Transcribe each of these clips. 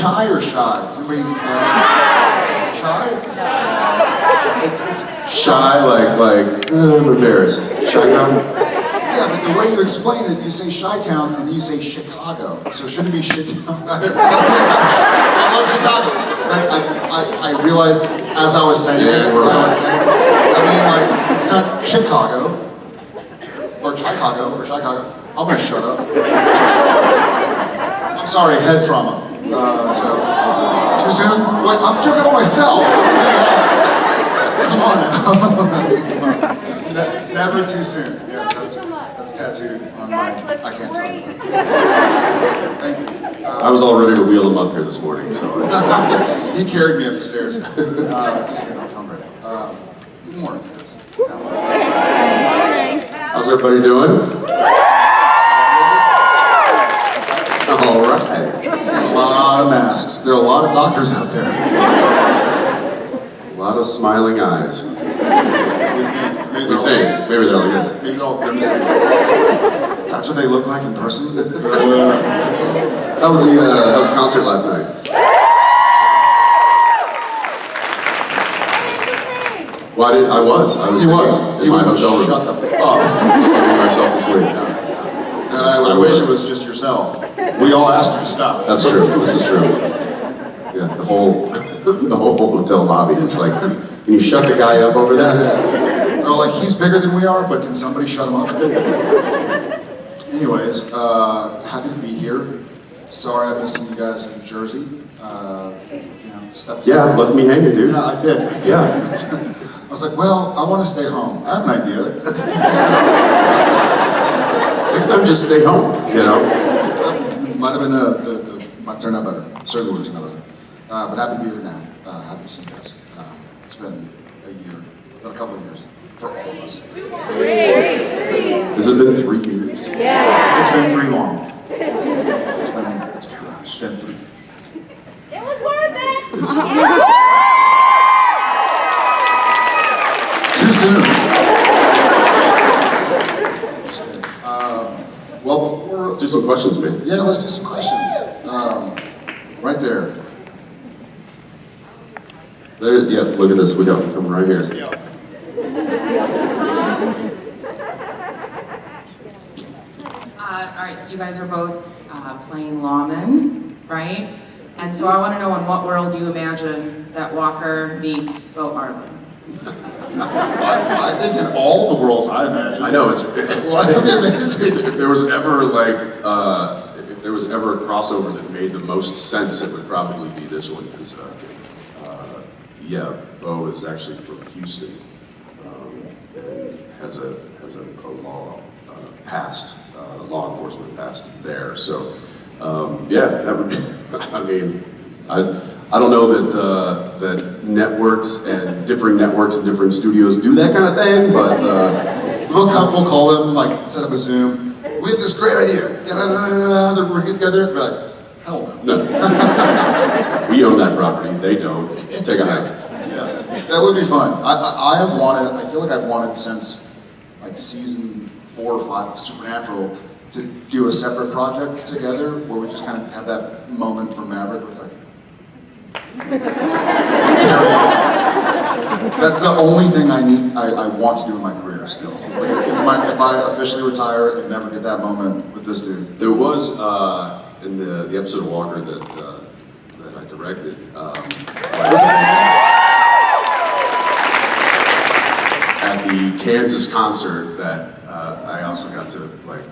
chai or shy? Does anybody it's chai? It's Shy, like I'm embarrassed. Shy town? Yeah, but the way you explain it, you say Chi-Town and you say Chicago. So it shouldn't be shit-town. I love Chicago. I realized as I was saying it, what I was saying. I mean, like, it's not Chicago, or Chicago, or Chicago. I'm gonna shut up. I'm sorry, head trauma. So, too soon? Wait, I'm joking on myself. Come on now. Never too soon. Yeah, that's tattooed on my. I can't tell you. Thank you. I was all ready to wheel him up here this morning, so it's... He carried me up the stairs. Just kidding, I'll come back. Good morning, guys. How's everybody doing? All right. I see a lot of masks. There are a lot of doctors out there. A lot of smiling eyes. Maybe they're like this. Maybe they're all grimacing. That's what they look like in person? That was the concert last night. Well, I was in my hotel room. Shut the fuck up. Singing myself to sleep. I wish it was just yourself. We all asked you to stop. That's true. This is true. Yeah, the whole hotel lobby. It's like, can you shut the guy up over there? Yeah. They're like, he's bigger than we are, but can somebody shut him up? Anyways, happy to be here. Sorry I missed some of you guys in Jersey. Stuff. Yeah, left me hanging, dude. No, I did. Yeah. I was like, well, I want to stay home. I have an idea. Next time, just stay home, you know? Might have been might turn out better. Certainly would turn out better. But happy to be here now. Happy to see you guys. It's been a year, been a couple of years for all of us. Has it been 3 years? Yeah. It's been 3 long. It's been 3. It was worth it! Too soon. Well, before... Let's do some questions, man. Yeah, let's do some questions. Right there. Yeah, look at this. We got them coming right here. All right, so you guys are both playing lawmen, right? And so I want to know in what world you imagine that Walker meets Bo Arlen. I think in all the worlds I imagine. I know, it's... Well, that'd be amazing. If there was ever, like, if there was ever a crossover that made the most sense, it would probably be this one, because, yeah, Bo is actually from Houston, has a law past, law enforcement past there, so, yeah, that would be, I mean, I don't know that networks and different studios do that kind of thing, but we'll call them, like, set up a Zoom. We have this great idea. We're gonna get together. Be like, hell no. no. We own that property. They don't. Take a hike. Yeah, that would be fun. I have wanted. I feel like I've wanted since like season 4 or 5 of Supernatural to do a separate project together where we just kind of have that moment from Maverick where it's like. That's the only thing I need. I want to do in my career still. Like if I officially retire and never get that moment with this dude. There was in the episode of Walker that I directed. At the Kansas concert, that I also got to like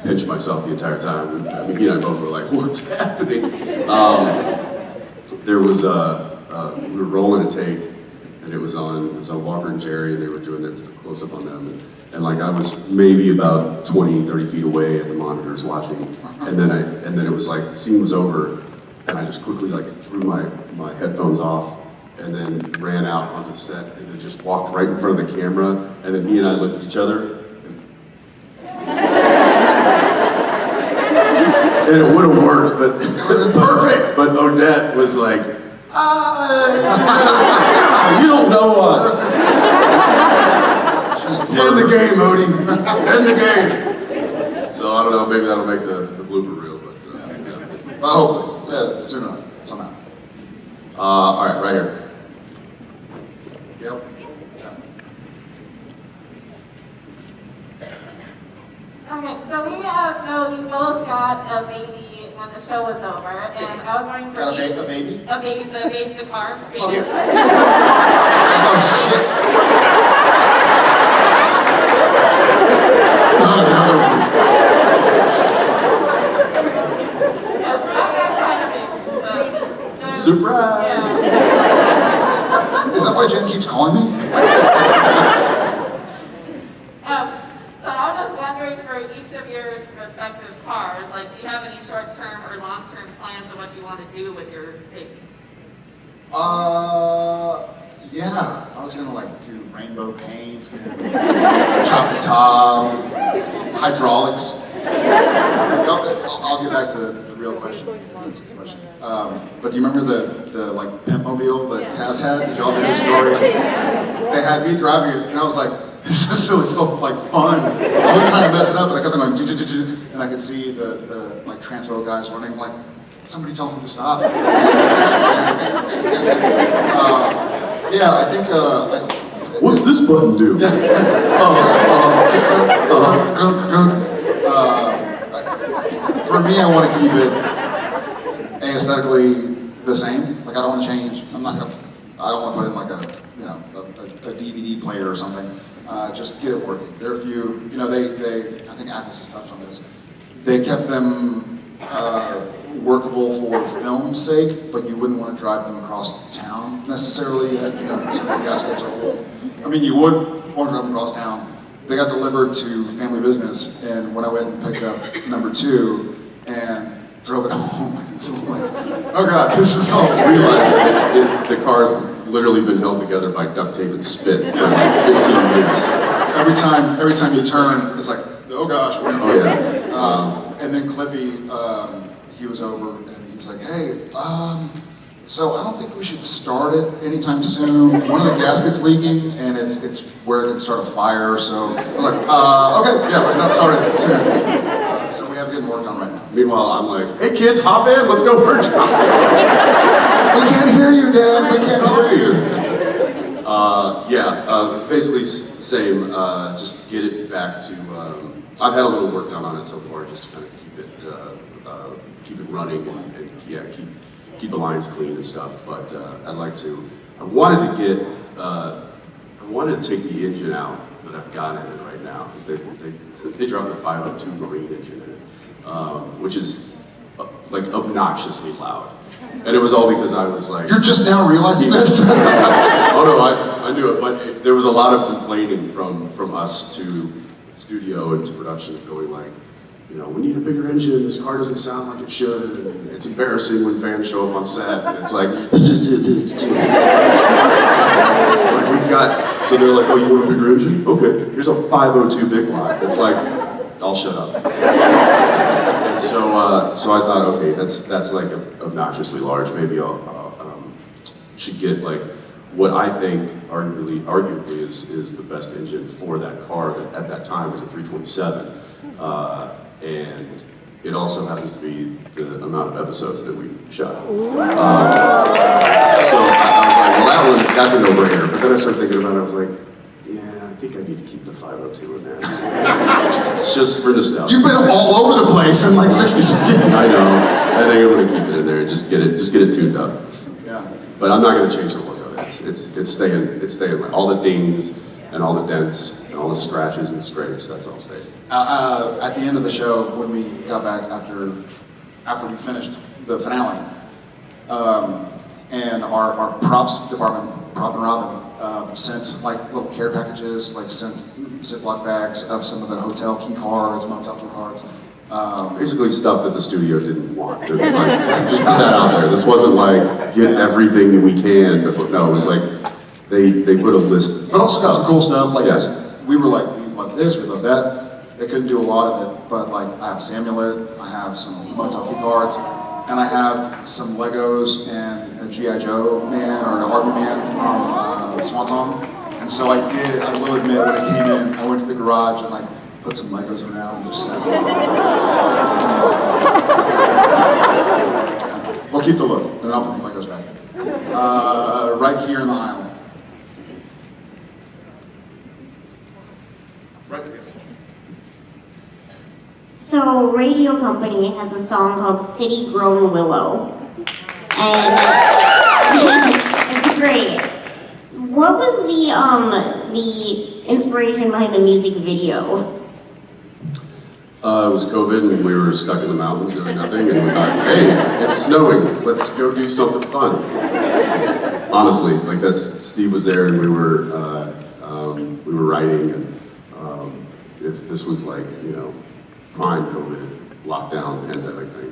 pinch myself the entire time. I mean, he and I both were like, "What's happening?" There was we were rolling a take, and it was on Walker and Jerry, and they were doing the close up on them, and like I was maybe about 20-30 feet away at the monitors watching, and then it was like the scene was over, and I just quickly like threw my headphones off, and then ran out onto the set, and then just walked right in front of the camera, and then he and I looked at each other. And it would have worked, but perfect. But Odette was like, you don't know us. End the game, Odie. End the game. So I don't know, maybe that'll make the blooper reel, but Well, hopefully, yeah, soon enough. All right, right here. Yep. Okay, so we know you both got a baby when the show was over, and I was wondering for Got you. a baby? A baby, the car. Baby. Okay. Oh shit. Not another one. Yes, that kind of baby. Surprise! Yeah. Is that why Jen keeps calling me? So I'm just wondering for each of your respective cars, like, do you have any short-term or long-term plans of what you want to do with your baby? Yeah. I was gonna like do rainbow paint and chop the top, hydraulics. I'll get back to the real question because that's a good question. But do you remember the like pimp mobile that Cass had? Did y'all hear the story? They had me driving it, and I was like, this is really so like fun. I wasn't trying to mess it up, but I kept on going, and I could see the like transpo guys running like, somebody tell them to stop. Yeah, I think. What's this button do? For me, I want to keep it aesthetically the same. Like I don't want to change. I don't want to put in like a DVD player or something. Just get it working. There are a few. I think Atlas has touched on this. They kept them workable for film's sake, but you wouldn't want to drive them across town necessarily. So the gaskets are old. I mean, you would want to drive them across town. They got delivered to Family Business, and when I went and picked up number 2 and drove it home, it was like, oh god, this is all. I realized that the car's literally been held together by duct tape and spit for like 15 years. Every time you turn, it's like, oh gosh, we're Oh yeah. And then Cliffy, he was over and he's like, hey, so I don't think we should start it anytime soon. One of the gaskets leaking and it's where it can start a fire. So I was like, okay, yeah, let's not start it soon. So we have getting worked on right now. Meanwhile, I'm like, hey kids, hop in, let's go for a drive. We can't hear you, Dad. We can't hear you. Basically same. Just get it back to. I've had a little work done on it so far, just to kind of keep it running and keep the lines clean and stuff. But I'd like to. I wanted to take the engine out that I've got in it right now because they dropped a 502 Marine engine in it, which is like obnoxiously loud. And it was all because I was like... You're just now realizing this? Oh no, I knew it, but there was a lot of complaining from us to the studio and to production going like, we need a bigger engine, this car doesn't sound like it should, and it's embarrassing when fans show up on set, and it's like... So they're like, oh, you want a bigger engine? Okay, here's a 502 big block. It's like, I'll shut up. And so I thought, okay, that's like obnoxiously large. Maybe I'll should get like what I think arguably is the best engine for that car that at that time was a 327, and it also happens to be the amount of episodes that we shot. So I was like, well, that's a no-brainer. But then I started thinking about it. I was like, yeah, I think I need to keep the 502 in there. It's just for nostalgia. You've been all over the place in like 60 seconds. I know. I think I'm gonna keep it in there and just get it tuned up. Yeah. But I'm not gonna change the look of it. It's staying like all the dings and all the dents and all the scratches and scrapes. That's all staying. At the end of the show, when we got back after we finished the finale, and our props department, Prop and Robin, sent like little care packages, like sent Ziploc bags of some of the hotel key cards, motel key cards. Basically stuff that the studio didn't want. Like, just put that out there. This wasn't like get everything that we can before. No, it was like they put a list. But also got some cool stuff. Like Yes. we were like, we love this, we love that. They couldn't do a lot of it, but like I have a Samulet, I have some motel key cards, and I have some Legos and a G.I. Joe man or an Army man from Swan Song. And so I will admit, when I came in, I went to the garage and like put some Legos around and just sat there. We'll keep the look, then I'll put the Legos back in. Right here in the aisle. Right there. Yes. So, Radio Company has a song called City Grown Willow. And it's great. What was the inspiration behind the music video? It was COVID and we were stuck in the mountains doing nothing, and we thought, hey, it's snowing, let's go do something fun. Honestly, like Steve was there and we were writing, and this was like, you know, prime COVID lockdown pandemic thing.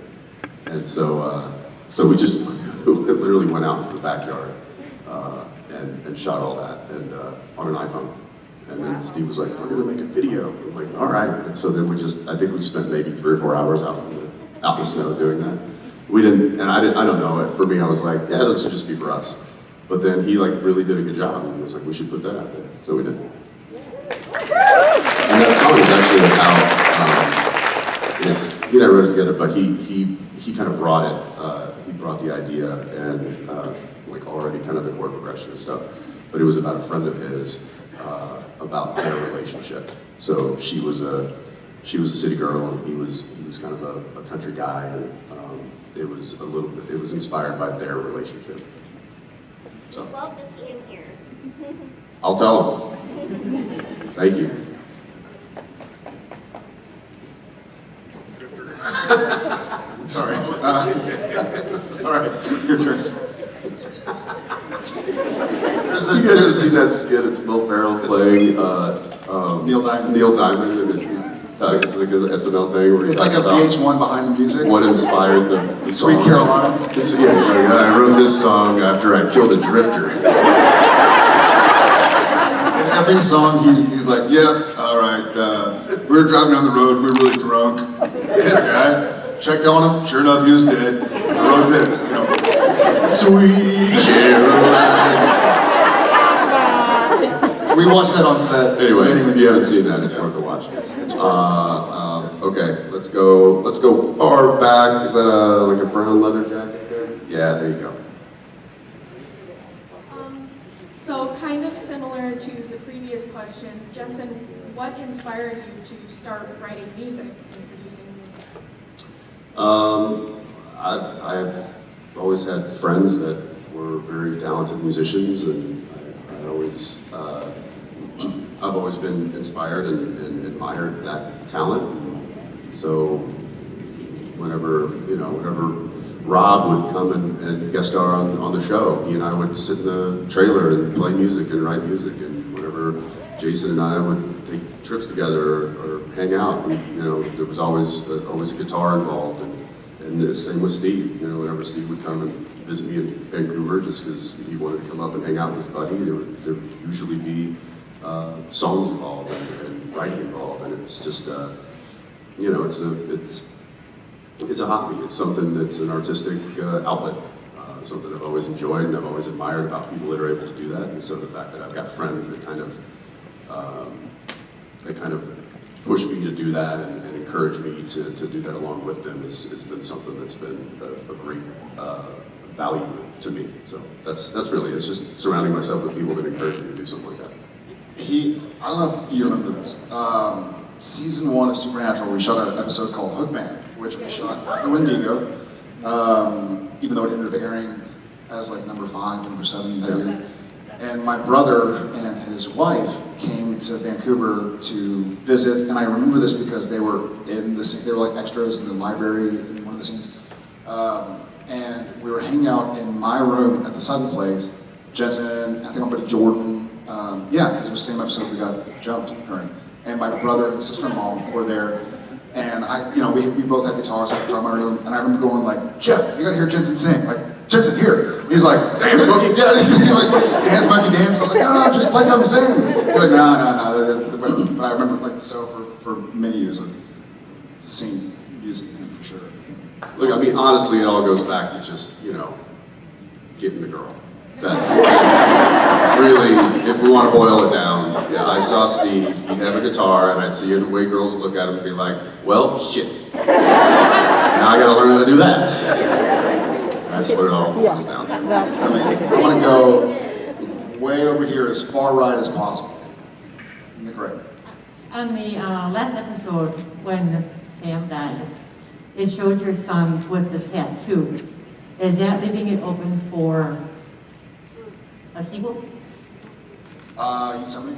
And so we just literally went out in the backyard and shot all that and on an iPhone. And then Steve was like, we're gonna make a video. I'm like, all right. And so then I think we spent maybe 3 or 4 hours out in the snow doing that. We didn't, and I don't know, for me I was like, yeah, this should just be for us. But then he like really did a good job, and he was like, we should put that out there. So we did. And that song is actually about, he and I wrote it together, but he kind of brought it, he brought the idea and like already kind of the chord progression and stuff. But it was about a friend of his, about their relationship. So she was a city girl, and he was kind of a country guy, and it was inspired by their relationship. So Love to see him here. I'll tell him. Thank you. Sorry. All right, your turn. You guys ever seen that skit? It's Will Ferrell playing Neil Diamond. Neil Diamond, and it's like an SNL thing where he It's like talks a about VH1 behind the music. what inspired the Sweet song. Carolina. Yeah, he's like, I wrote this song after I killed a drifter. In every song, he's like, yeah, all right, we were driving down the road, we were really drunk. Hit a guy, checked on him, sure enough, he was dead. I wrote this, you know, Sweet Caroline. We watched that on set. Anyway, if you haven't seen that, it's worth a watch. Okay, let's go far back. Is that like a brown leather jacket there? Yeah, there you go. So kind of similar to the previous question, Jensen, what inspired you to start writing music and producing music? I've always had friends that were very talented musicians, and I've always been inspired and admired that talent. So whenever Rob would come and guest star on the show, he and I would sit in the trailer and play music and write music. And whenever Jason and I would take trips together or hang out, there was always a guitar involved. And the same with Steve. Whenever Steve would come and visit me in Vancouver, just because he wanted to come up and hang out with his buddy, there would usually be songs involved and writing involved. And it's just, it's a hobby. It's something that's an artistic outlet. Something I've always enjoyed and I've always admired about people that are able to do that. And so the fact that I've got friends that kind of push me to do that and encourage me to do that along with them has been something that's been a great value to me. So that's really, it's just surrounding myself with people that encourage me to do something like that. I don't know if you remember this. Season 1 of Supernatural, we shot an episode called Hookman, which we shot after Wendigo, even though it ended up airing as like number 5, number 7 that year. And my brother and his wife came to Vancouver to visit, and I remember this because they were they were like extras in the library in one of the scenes. And we were hanging out in my room at the Sutton Place. Jensen, I think my buddy Jordan, because it was the same episode we got jumped during. And my brother and sister-in-law were there, and we both had guitars in my room, and I remember going like, Jeff, you gotta hear Jensen sing, like, Jensen, here. He's like, damn, Smokey. Yeah, he's like, dance, monkey dance. I was like, no, just play something, sing. He's like, no. But I remember, like, so for many years, I've seen music, for sure. Look, I mean, honestly, it all goes back to just, getting the girl. That's really, if we want to boil it down, I saw Steve, he'd have a guitar, and I'd see the way girls would look at him and be like, well, shit. Now I gotta learn how to do that. That's what it all boils down to. I mean, I want to go way over here as far right as possible. In the gray. On the last episode, when Sam dies, it showed your son with the tattoo. Is that leaving it open for a sequel? You tell me.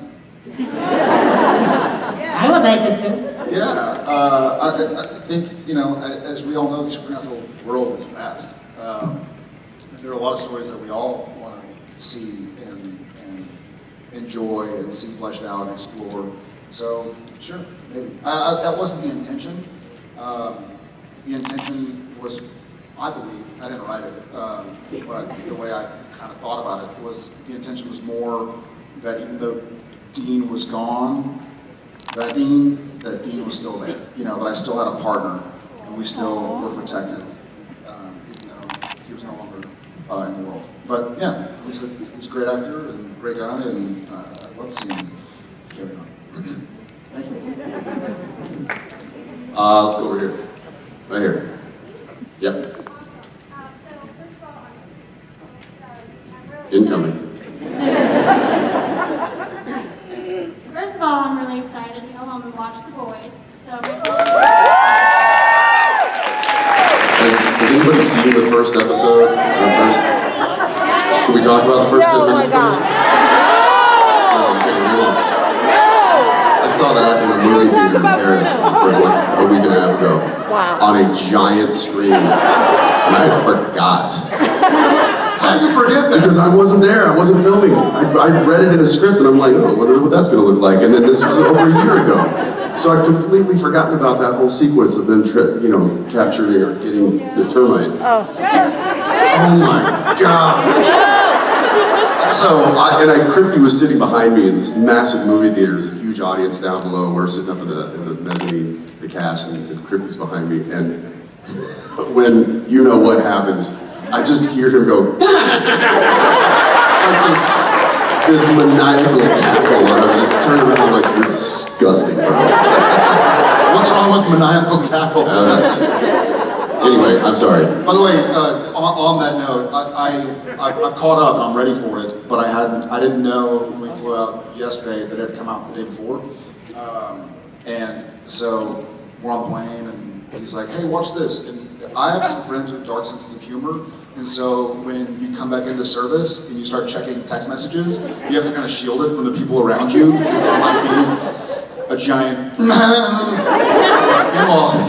I would like it to. Yeah, I think, you know, as we all know, the supernatural world is vast. And there are a lot of stories that we all want to see and enjoy and see fleshed out and explore. So, sure, maybe. That wasn't the intention. The intention was, I believe, I didn't write it, but the way I kind of thought about it was the intention was more that even though Dean was gone, that Dean was still there. You know, that I still had a partner and we still were protected, even though he was no longer in the world. But yeah, he's a great actor and a great guy, and I'd love to see him carry on. Thank you. Let's go over here. Right here. Yep. Incoming. First of all, I'm really excited to go home and watch The Boys. So. Has anybody seen the first episode? Can we talk about the first 10 minutes, please? I saw that in a movie theater in Paris first like a week and a half ago on a giant screen, and I forgot. How do you forget that? Because I wasn't there, I wasn't filming. I read it in a script and I'm like, oh, I wonder what that's gonna look like. And then this was over a year ago. So I'd completely forgotten about that whole sequence of them capturing or getting the termite. Oh my God. So, Kripke was sitting behind me in this massive movie theater. There's a huge audience down below. We're sitting up in the mezzanine, the cast, and Kripke's behind me. And when you know what happens, I just hear him go, like this maniacal cackle, and I just turn around and I'm like, you're disgusting, bro. What's wrong with maniacal cackles? Anyway, I'm sorry. By the way, on that note, I've caught up and I'm ready for it, but I didn't know when we flew out yesterday that it had come out the day before. And so we're on the plane and he's like, hey, watch this. And I have some friends with dark senses of humor, and so when you come back into service and you start checking text messages, you have to kind of shield it from the people around you, because there might be a giant meanwhile,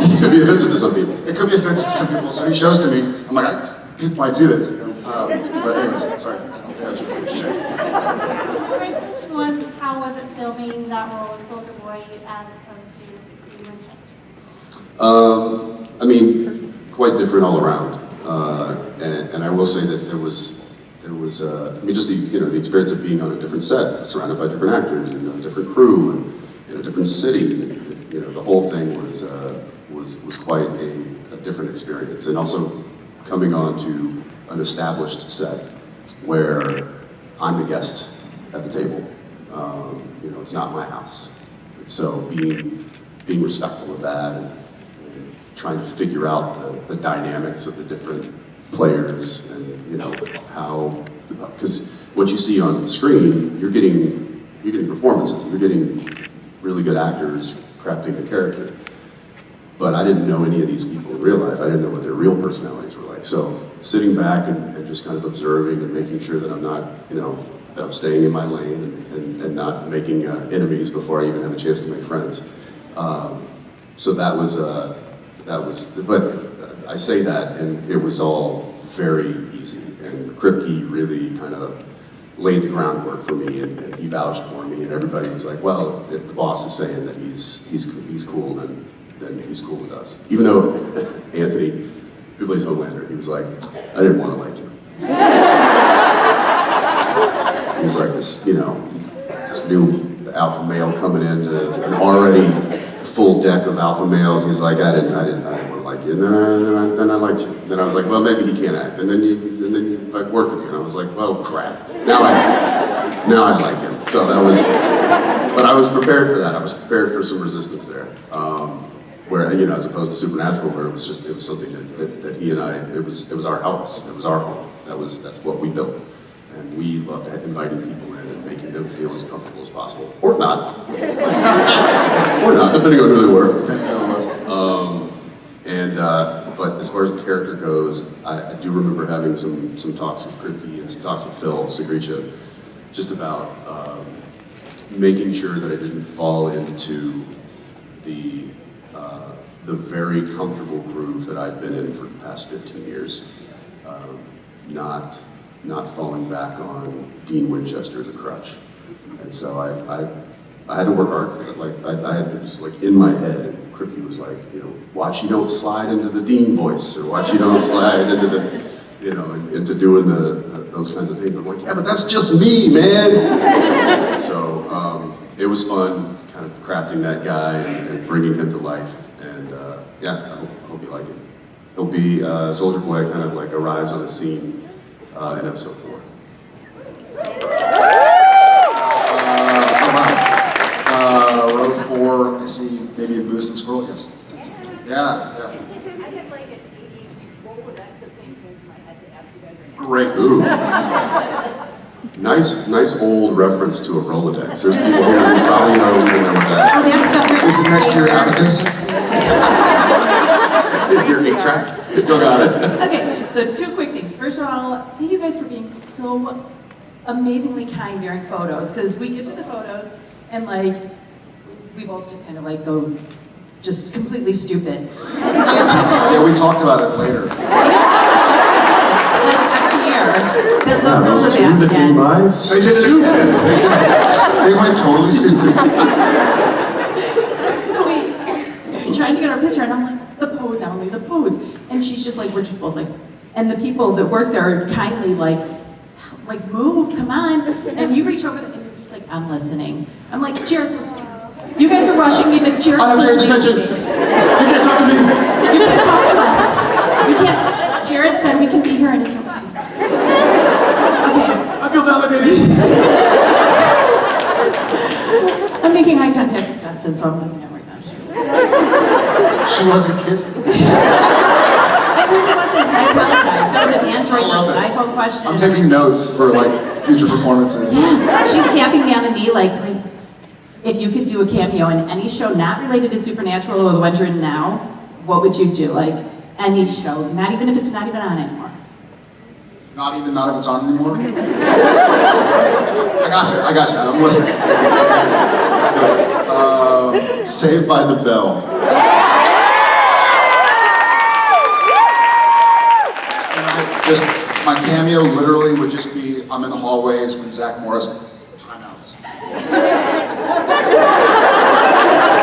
It could be offensive to some people. it could be offensive to some people, so he shows to me. I'm like, people might see this. But anyways, sorry. My question was, how was it filming that role of Soldier Boy as opposed to Winchester? I mean, quite different all around. And I will say that there was just the experience of being on a different set, surrounded by different actors and a different crew and in a different city. The whole thing was quite a different experience. And also coming on to an established set where I'm the guest at the table. It's not my house. And so being respectful of that and trying to figure out the dynamics of the different players and how, because what you see on the screen, you're getting performances, you're getting really good actors crafting a character. But I didn't know any of these people in real life. I didn't know what their real personalities were like. So sitting back and just kind of observing and making sure that I'm not, that I'm staying in my lane and not making enemies before I even have a chance to make friends. So that was, but I say that, and it was all very easy. And Kripke really kind of laid the groundwork for me, and he vouched for me, and everybody was like, well, if the boss is saying that he's cool, then he's cool with us. Even though Anthony, who plays Homelander, he was like, I didn't want to like you. He was like this new alpha male coming into an already full deck of alpha males. He's like, I didn't want to like you. And then I liked you. Then I was like, well, maybe he can't act. And then you like work with you. And I was like, well, crap. Now I like him. So that was, but I was prepared for that. I was prepared for some resistance there. where, you know, as opposed to Supernatural, where it was something that he and I, it was our house, it was our home. That's what we built. And we loved inviting people in and making them feel as comfortable as possible. Or not. Or not, depending on who they were. But as far as the character goes, I do remember having some talks with Kripke and some talks with Phil Segricha, just about making sure that I didn't fall into the very comfortable groove that I'd been in for the past 15 years. Not falling back on Dean Winchester as a crutch. And so I had to work hard for it. Like I had to just like in my head, Kripke was like, you know, watch you don't slide into the Dean voice, or watch you don't slide into the, you know, into doing those kinds of things. I'm like, yeah, but that's just me, man. So it was fun kind of crafting that guy and bringing him to life. And yeah, I hope you like it. He'll be, Soldier Boy kind of like arrives on the scene in episode 4. Row 4, I see maybe a moose and squirrel, yes. Yeah. I have like an ADHD Rolodex of things going through my head to ask you guys right now. Ooh. Nice old reference to a Rolodex. There's people here who probably don't even know what that is. That stuff Is it next to your abacus? Your 8-track? Still got it. Okay, so 2 quick things. First of all, thank you guys for being so amazingly kind during photos, because we get to the photos and like, we both just kind of like go just completely stupid. And so Yeah, we talked about it later. Those two that came by? They did it again. They went totally stupid. So we're trying to get our picture, and I'm like, the pose, Emily, the pose. And she's just like, we're just both like, and the people that work there are kindly like move, come on. And you reach over and you're just like, I'm listening. I'm like, Jared's listening. You guys are rushing me, but Jared's I have Jared's listening. attention. You can't talk to me. You can't talk to us. You can't. Jared said we can be here and it's okay. Okay. I feel validated. I'm making eye contact with Jensen, so I'm listening right now. She wasn't kidding. I really wasn't. I apologize. That was an Android I love versus it. iPhone question. I'm taking notes for like future performances. Yeah. She's tapping me on the knee like, if you could do a cameo in any show not related to Supernatural or the one you're in now, what would you do? Like any show, not even if it's not even on anymore. Not if it's on anymore. I got you. I'm listening. Saved by the Bell. Just my cameo literally would just be I'm in the hallways when Zach Morris timeouts.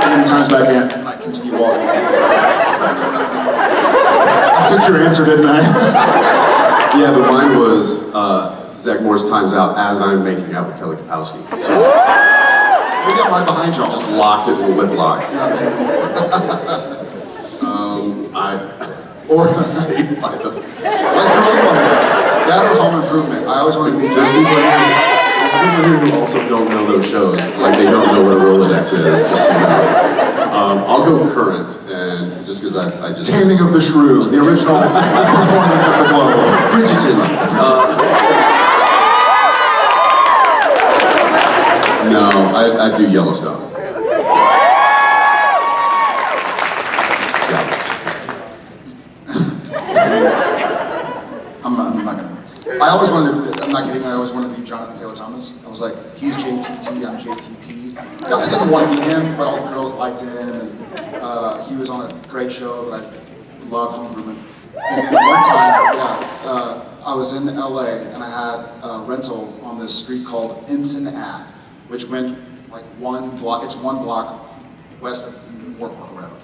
And then times back in and I continue walking. I took your answer, didn't I? Yeah, but mine was Zach Morris times out as I'm making out with Kelly Kapowski. So Maybe I'm right behind y'all. just locked it in a lip lock. Or Saved by the... like that or Home Improvement. I always wanted to be There's people here who also don't know those shows. Like they don't know what a Rolodex is. Just so you know. I'll go current, and just because I just... Taming of the Shrew, the original performance of the Globe. Bridgerton. No, I do Yellowstone. I'm not gonna. I always wanted to, I'm not kidding, I always wanted to be Jonathan Taylor Thomas. I was like, he's JTT, I'm JTP. I didn't want to be him, but all the girls liked him, and he was on a great show that I love, Home Improvement. And then one time, I was in LA, and I had a rental on this street called Ensign Ave, which went like one block west of Moore Park or whatever.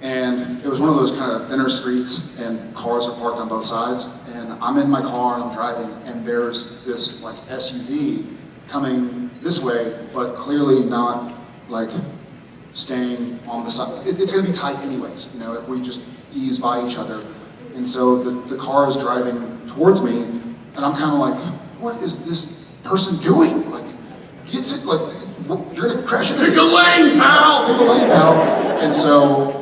And it was one of those kind of thinner streets, and cars are parked on both sides. And I'm in my car and I'm driving, and there's this like SUV coming this way, but clearly not like staying on the side. It's gonna be tight anyways, you know, if we just ease by each other. And so the car is driving towards me, and I'm kind of like, what is this person doing? Like, get it, like, you're gonna crash into the lane, pal! Get the lane, pal! And so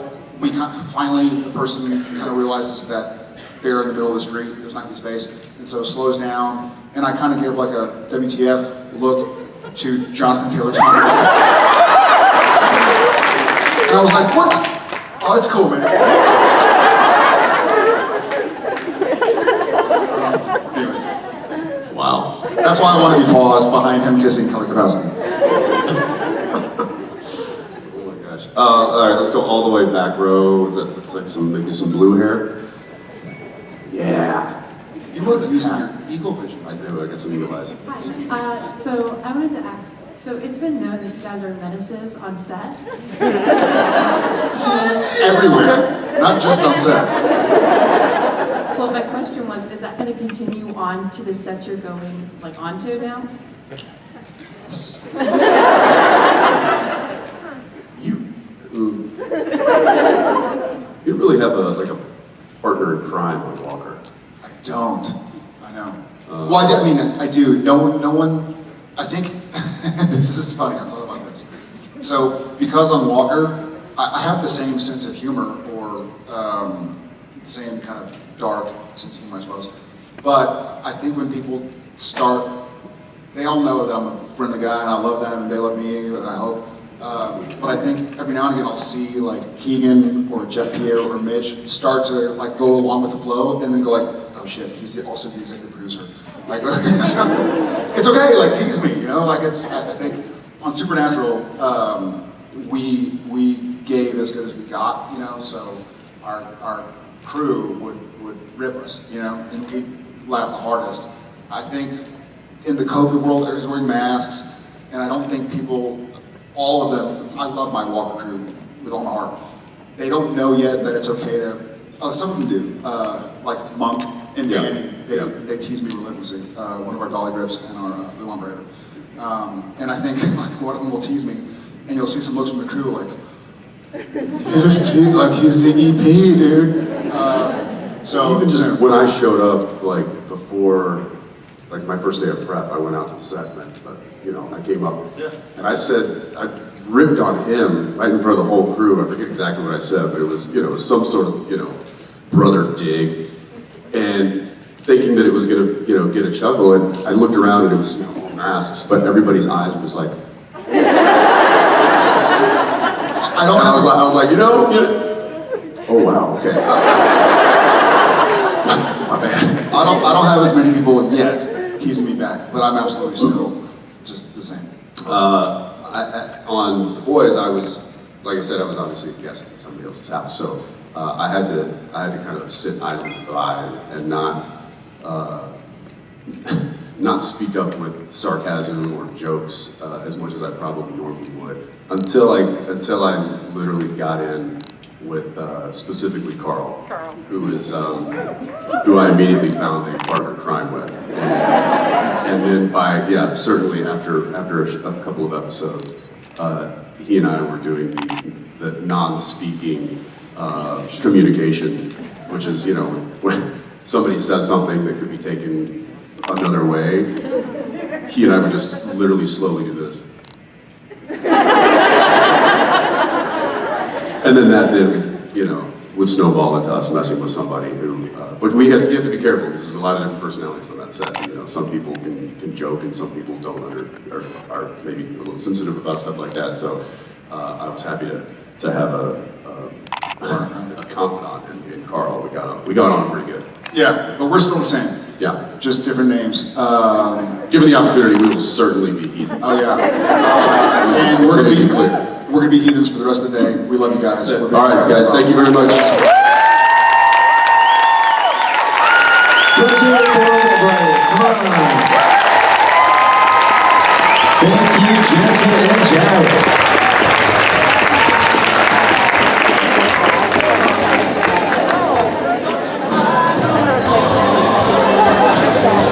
finally the person kind of realizes that they're in the middle of the street, there's not gonna be space, and so slows down, and I kind of give like a WTF look to Jonathan Taylor Thomas. And I was like, what the? Oh, that's cool, man. Anyways, Wow. that's why I want to be paused behind him kissing Kelly Kapowski. Oh my gosh. All right, let's go all the way back row. Is that looks like maybe some blue hair? Yeah. You were using your eagle vision. I do. I got some eagle eyes. Hi, so I wanted to ask, so it's been known that you guys are menaces on set. Everywhere, not just on set. Well, my question was, is that going to continue on to the sets you're going, like, onto now? Yes. You really have a partner in crime on Walker. I don't. I know. Well, I mean, I do. No one. I think this is funny. I thought about this. So, because I'm Walker, I have the same sense of humor, or the same kind of dark sense of humor, I suppose. But I think when people start, they all know that I'm a friendly guy and I love them and they love me. I hope. But I think every now and again I'll see like Keegan or Jeff Pierre or Mitch start to like go along with the flow and then go like, oh shit, he's also the executive producer. Like, it's okay, like tease me, you know? Like I think on Supernatural, we gave as good as we got, you know? So our crew would rip us, you know? And we laughed the hardest. I think in the COVID world, everybody's wearing masks, and I don't think people, all of them, I love my Walker crew with all my heart. They don't know yet that it's okay to, some of them do, like Monk and Danny, they tease me relentlessly, one of our dolly grips and our Blue Umbrator. And I think like, one of them will tease me, and you'll see some looks from the crew like, he's the EP, dude. So even just when I showed up, like before, like my first day of prep, I went out to the set, and I came up, and I said, I ripped on him right in front of the whole crew. I forget exactly what I said, but it was some sort of, brother dig, and thinking that it was gonna, get a chuckle, and I looked around and it was, all masks, but everybody's eyes were just like. I was like, oh wow, okay. My bad. I don't have as many people yet teasing me back, but I'm absolutely still just the same. On The Boys, I was, like I said, I was obviously a guest at somebody else's house, so I had to kind of sit idly by and not speak up with sarcasm or jokes as much as I probably normally would until I literally got in with specifically Carl, who is who I immediately found a partner in crime with, and then certainly after a couple of episodes, he and I were doing the non-speaking communication, which is when somebody says something that could be taken another way, he and I would just literally slowly do this. And then that would snowball into us messing with somebody who, but you have to be careful because there's a lot of different personalities on that set. Some people can joke and some people don't are maybe a little sensitive about stuff like that. So I was happy to have a confidant in Carl. We got on pretty good. Yeah, but we're still the same. Yeah. Just different names. Given the opportunity, we will certainly be heathens. Oh yeah. And we're gonna be clear. We're gonna be heathens for the rest of the day. We love you guys. All right, guys. Thank you very much. Let's hear it for everybody. Come on. Thank you, Jensen and Jared.